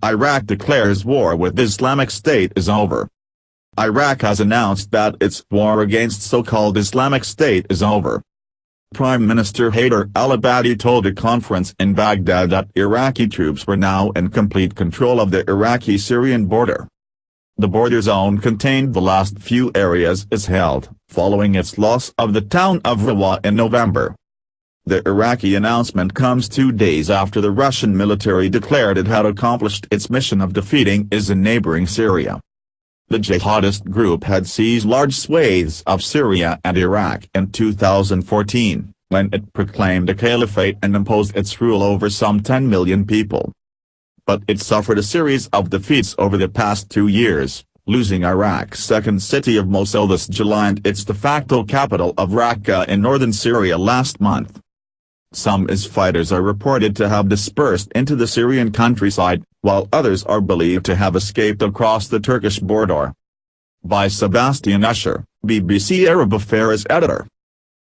Iraq declares war with Islamic State is over. Iraq has announced that its war against so-called Islamic State is over. Prime Minister Haider al-Abadi told a conference in Baghdad that Iraqi troops were now in complete control of the Iraqi-Syrian border. The border zone contained the last few areas is held, following its loss of the town of Rawa in November. The Iraqi announcement comes 2 days after the Russian military declared it had accomplished its mission of defeating IS in neighboring Syria. The jihadist group had seized large swathes of Syria and Iraq in 2014, when it proclaimed a caliphate and imposed its rule over some 10 million people. But it suffered a series of defeats over the past 2 years, losing Iraq's second city of Mosul this July and its de facto capital of Raqqa in northern Syria last month. Some IS fighters are reported to have dispersed into the Syrian countryside, while others are believed to have escaped across the Turkish border. By Sebastian Usher, BBC Arab Affairs editor.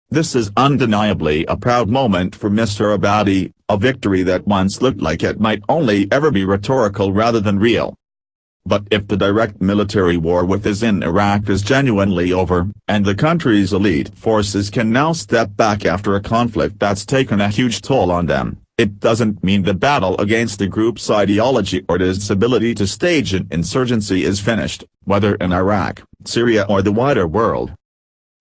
This is undeniably a proud moment for Mr. Abadi, a victory that once looked like it might only ever be rhetorical rather than real. But if the direct military war with IS in Iraq is genuinely over, and the country's elite forces can now step back after a conflict that's taken a huge toll on them, it doesn't mean the battle against the group's ideology or its ability to stage an insurgency is finished, whether in Iraq, Syria or the wider world.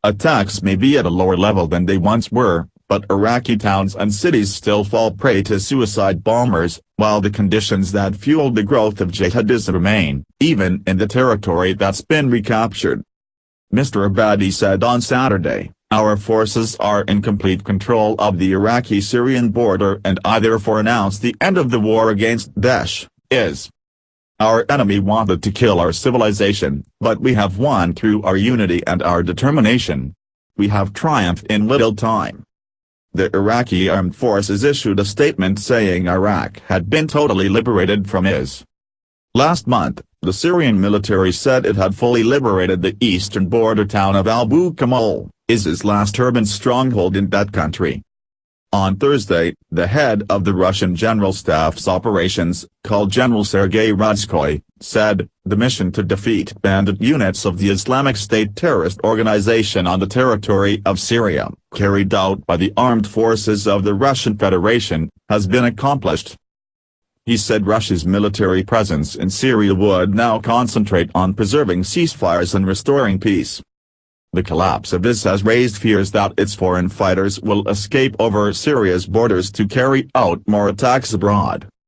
Attacks may be at a lower level than they once were, but Iraqi towns and cities still fall prey to suicide bombers, while the conditions that fueled the growth of jihadism remain, even in the territory that's been recaptured. Mr. Abadi said on Saturday, "Our forces are in complete control of the Iraqi-Syrian border and I therefore announce the end of the war against Daesh, IS. Our enemy wanted to kill our civilization, but we have won through our unity and our determination. We have triumphed in little time." The Iraqi armed forces issued a statement saying Iraq had been totally liberated from IS. Last month, the Syrian military said it had fully liberated the eastern border town of Abu Kamal, IS's last urban stronghold in that country. On Thursday, the head of the Russian General Staff's operations, called General Sergei Radskoy, said, "The mission to defeat bandit units of the Islamic State terrorist organization on the territory of Syria, carried out by the armed forces of the Russian Federation, has been accomplished." He said Russia's military presence in Syria would now concentrate on preserving ceasefires and restoring peace. The collapse of IS has raised fears that its foreign fighters will escape over Syria's borders to carry out more attacks abroad.